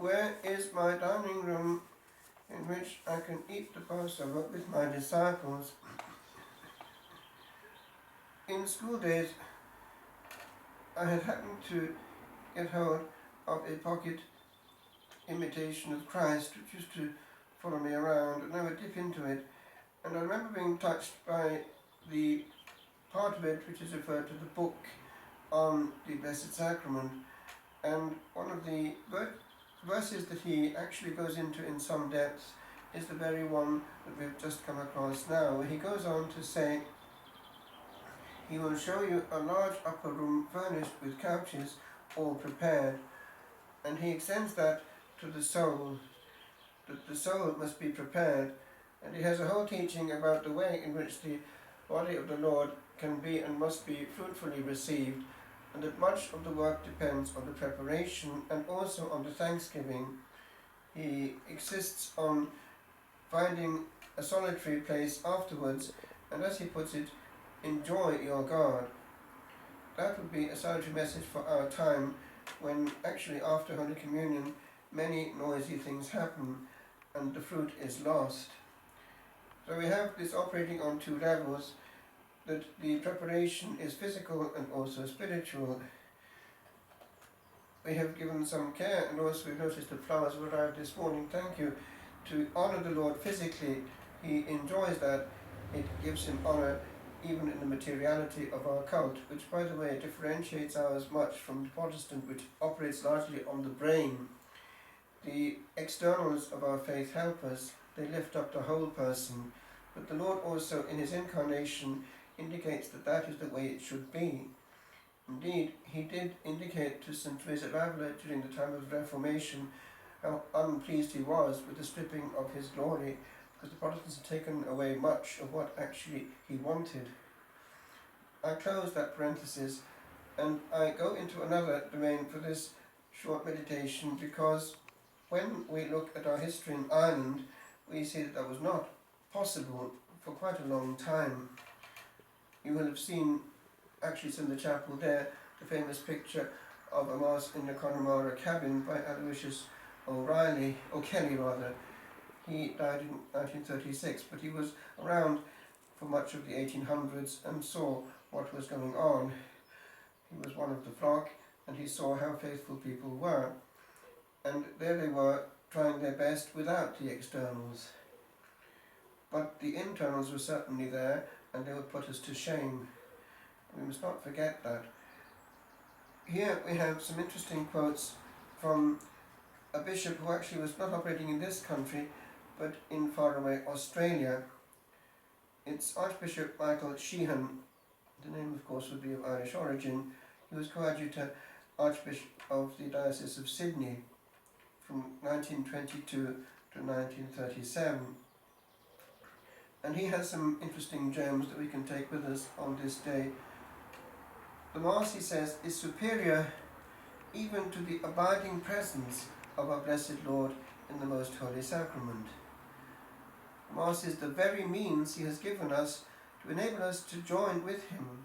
where is my dining room in which I can eat the Passover with my disciples? In school days, I had happened to get hold of a pocket imitation of Christ, which used to follow me around, and I would dip into it. And I remember being touched by the part of it which is referred to the book on the Blessed Sacrament. And one of the verses that he actually goes into in some depth is the very one that we've just come across now, where he goes on to say, he will show you a large upper room furnished with couches, all prepared. And he extends that to the soul, that the soul must be prepared. And he has a whole teaching about the way in which the body of the Lord can be and must be fruitfully received, and that much of the work depends on the preparation and also on the thanksgiving. He insists on finding a solitary place afterwards, and as he puts it, enjoy your God. That would be a solitary message for our time, when actually after Holy Communion many noisy things happen and the fruit is lost. So we have this operating on two levels, that the preparation is physical and also spiritual. We have given some care, and also we've noticed the flowers have arrived this morning, thank you, to honour the Lord physically. He enjoys that. It gives him honour even in the materiality of our cult, which by the way differentiates ours much from the Protestant, which operates largely on the brain. The externals of our faith help us, they lift up the whole person, but the Lord also in his incarnation indicates that that is the way it should be. Indeed, he did indicate to St. Teresa of Avila during the time of Reformation how unpleased he was with the stripping of his glory, because the Protestants had taken away much of what actually he wanted. I close that parenthesis and I go into another domain for this short meditation, because when we look at our history in Ireland, we see that was not possible for quite a long time. You will have seen, actually it's in the chapel there, the famous picture of a Mass in the Connemara cabin by Aloysius O'Kelly. He died in 1936, but he was around for much of the 1800s and saw what was going on. He was one of the flock, and he saw how faithful people were. And there they were, trying their best without the externals. But the internals were certainly there, and they would put us to shame. We must not forget that. Here we have some interesting quotes from a bishop who actually was not operating in this country, but in faraway Australia. It's Archbishop Michael Sheehan. The name, of course, would be of Irish origin. He was coadjutor Archbishop of the Diocese of Sydney from 1922 to 1937. And he has some interesting gems that we can take with us on this day. The Mass, he says, is superior even to the abiding presence of our blessed Lord in the Most Holy Sacrament. The Mass is the very means he has given us to enable us to join with him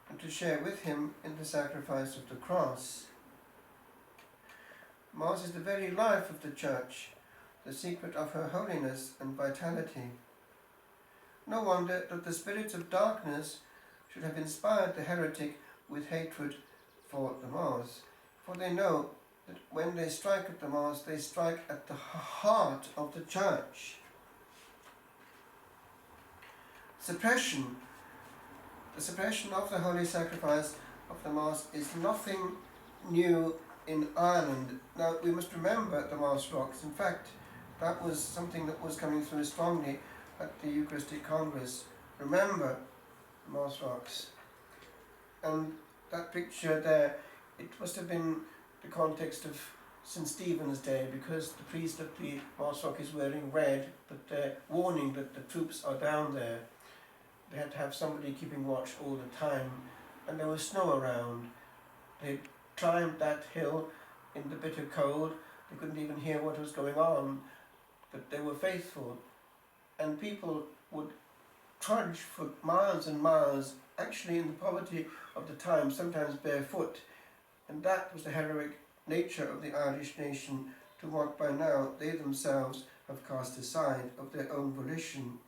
and to share with him in the sacrifice of the cross. The Mass is the very life of the Church, the secret of her holiness and vitality. No wonder that the spirits of darkness should have inspired the heretic with hatred for the Mass, for they know that when they strike at the Mass, they strike at the heart of the Church. The suppression of the holy sacrifice of the Mass is nothing new in Ireland. Now we must remember the Mass rocks. In fact, that was something that was coming through strongly at the Eucharistic Congress. Remember the Mass rocks. And that picture there, it must have been the context of St. Stephen's Day, because the priest at the Mass rock is wearing red, but they're warning that the troops are down there. They had to have somebody keeping watch all the time, and there was snow around. They climbed that hill in the bitter cold. They couldn't even hear what was going on, but they were faithful. And people would trudge for miles and miles, actually in the poverty of the time, sometimes barefoot. And that was the heroic nature of the Irish nation, to what by now they themselves have cast aside of their own volition.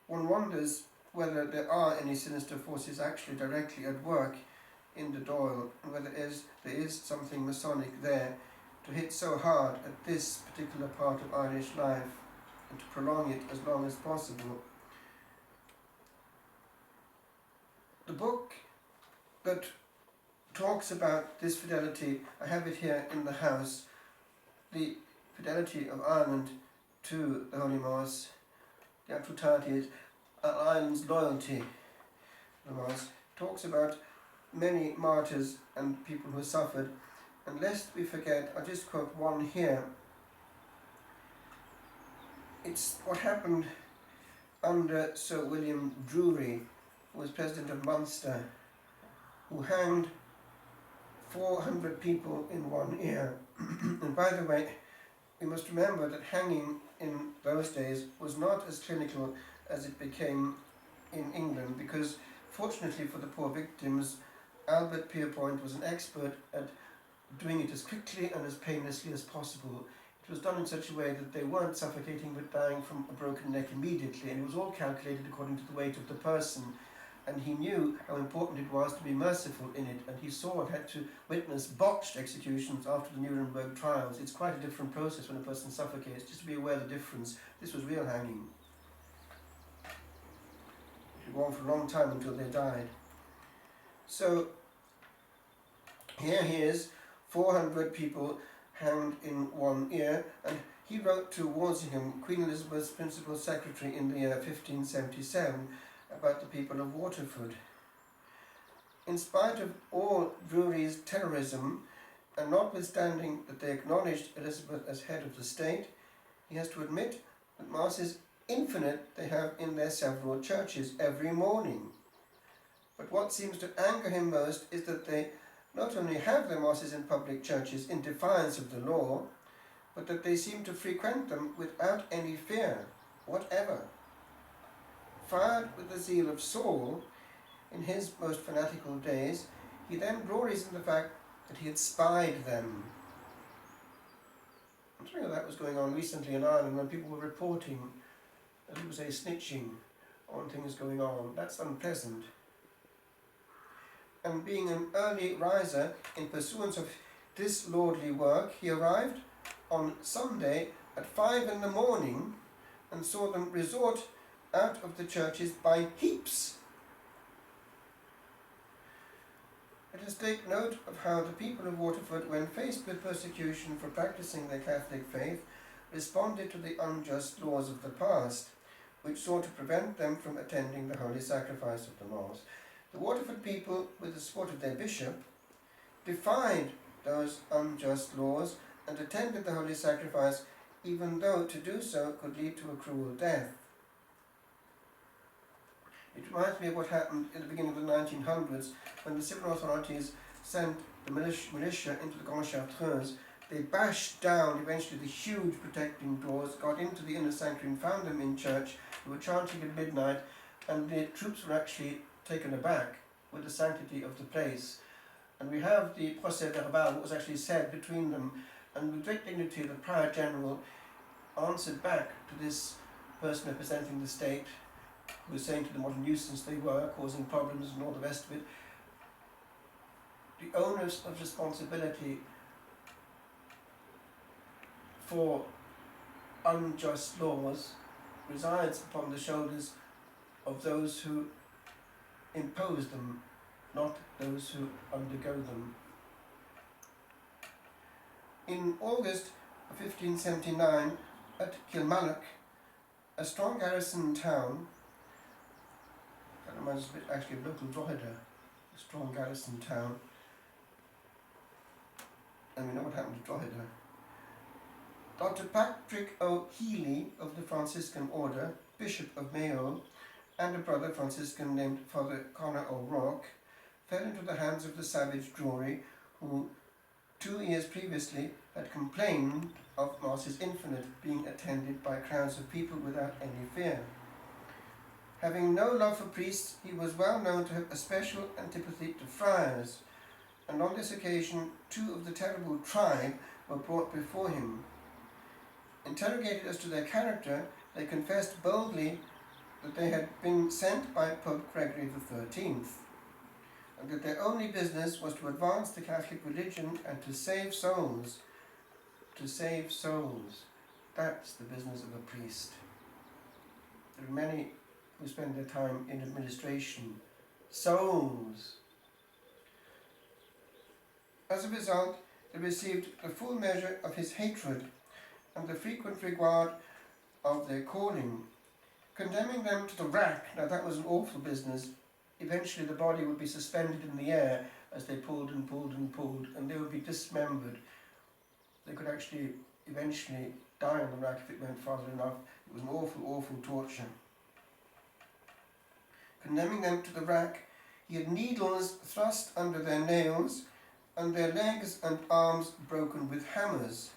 One wonders whether there are any sinister forces actually directly at work in the Dáil, and whether there is something Masonic there to hit so hard at this particular part of Irish life and to prolong it as long as possible. The book that talks about this fidelity, I have it here in the house, the fidelity of Ireland to the Holy Mass. The actual title is Ireland's Loyalty to the Mass. Talks about many martyrs and people who suffered, and lest we forget, I'll just quote one here. It's what happened under Sir William Drury, who was President of Munster, who hanged 400 people in one year. And by the way, we must remember that hanging in those days was not as clinical as it became in England, because fortunately for the poor victims, Albert Pierpoint was an expert at doing it as quickly and as painlessly as possible. It was done in such a way that they weren't suffocating but dying from a broken neck immediately, and it was all calculated according to the weight of the person. And he knew how important it was to be merciful in it, and he saw and had to witness botched executions after the Nuremberg trials. It's quite a different process when a person suffocates, just to be aware of the difference. This was real hanging. It went on for a long time until they died. So here he is, 400 people hanged in one year, and he wrote to Walsingham, Queen Elizabeth's principal secretary, in the year 1577 about the people of Waterford. In spite of all Drury's terrorism, and notwithstanding that they acknowledged Elizabeth as head of the state, he has to admit that Mass is infinite they have in their several churches every morning. But what seems to anger him most is that they not only have their Masses in public churches in defiance of the law, but that they seem to frequent them without any fear whatever. Fired with the zeal of Saul in his most fanatical days, he then glories in the fact that he had spied them. I'm sure that was going on recently in Ireland when people were reporting, as we would say, snitching on things going on. That's unpleasant. And being an early riser in pursuance of this lordly work, he arrived on Sunday at 5 in the morning and saw them resort out of the churches by heaps. Let us take note of how the people of Waterford, when faced with persecution for practicing their Catholic faith, responded to the unjust laws of the past, which sought to prevent them from attending the holy sacrifice of the Mass. The Waterford people, with the support of their bishop, defied those unjust laws and attended the holy sacrifice, even though to do so could lead to a cruel death. It reminds me of what happened in the beginning of the 1900s when the civil authorities sent the militia into the Grand Chartreuse. They bashed down eventually the huge protecting doors, got into the inner sanctuary and found them in church. They were chanting at midnight, and the troops were actually taken aback with the sanctity of the place. And we have the procès verbal, what was actually said between them, and with great dignity the Prior General answered back to this person representing the state, who was saying to them what a nuisance they were, causing problems and all the rest of it. The onus of responsibility for unjust laws resides upon the shoulders of those who impose them, not those who undergo them. In August of 1579, at Kilmallock, a strong garrison town, that reminds us a bit actually of local Drogheda, a strong garrison town, and we know what happened to Drogheda. Dr. Patrick O'Healy of the Franciscan Order, Bishop of Mayo, and a brother Franciscan named Father Conor O'Rourke, fell into the hands of the savage Drury, who 2 years previously had complained of Masses infinite being attended by crowds of people without any fear. Having no love for priests, he was well known to have a special antipathy to friars, and on this occasion 2 of the terrible tribe were brought before him. Interrogated as to their character, they confessed boldly that they had been sent by Pope Gregory XIII, and that their only business was to advance the Catholic religion and to save souls. To save souls. That's the business of a priest. There are many who spend their time in administration. Souls. As a result, they received the full measure of his hatred and the frequent regard of their calling, condemning them to the rack. Now that was an awful business. Eventually the body would be suspended in the air as they pulled and pulled and pulled, and they would be dismembered. They could actually eventually die on the rack if it went farther enough. It was an awful, awful torture. Condemning them to the rack, he had needles thrust under their nails and their legs and arms broken with hammers.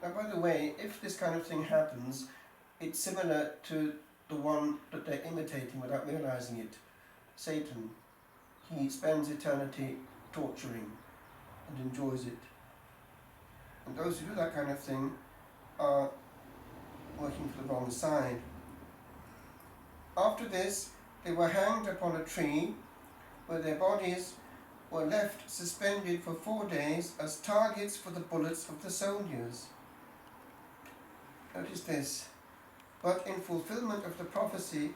Now, by the way, if this kind of thing happens, it's similar to the one that they're imitating without realizing it. Satan. He spends eternity torturing and enjoys it. And those who do that kind of thing are working for the wrong side. After this, they were hanged upon a tree, where their bodies were left suspended for 4 days as targets for the bullets of the soldiers. Notice this. But in fulfillment of the prophecy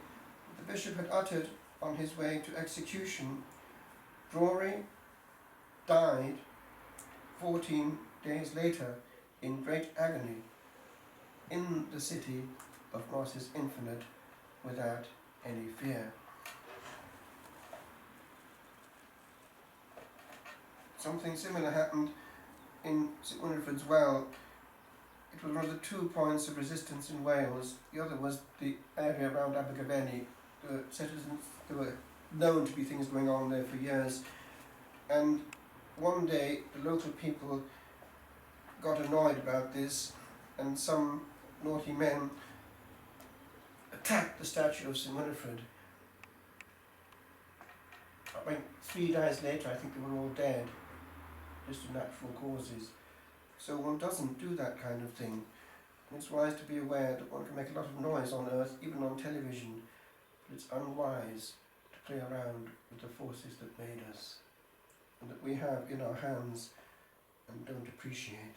the bishop had uttered on his way to execution, Drury died 14 days later in great agony in the city of Moses Infinite without any fear. Something similar happened in St Winifred's Well. It was one of the 2 points of resistance in Wales. The other was the area around Abergavenny. The citizens, there were known to be things going on there for years. And one day the local people got annoyed about this, and some naughty men attacked the statue of St Winifred. I mean, 3 days later I think they were all dead, just of natural causes. So one doesn't do that kind of thing. And it's wise to be aware that one can make a lot of noise on earth, even on television, but it's unwise to play around with the forces that made us and that we have in our hands and don't appreciate.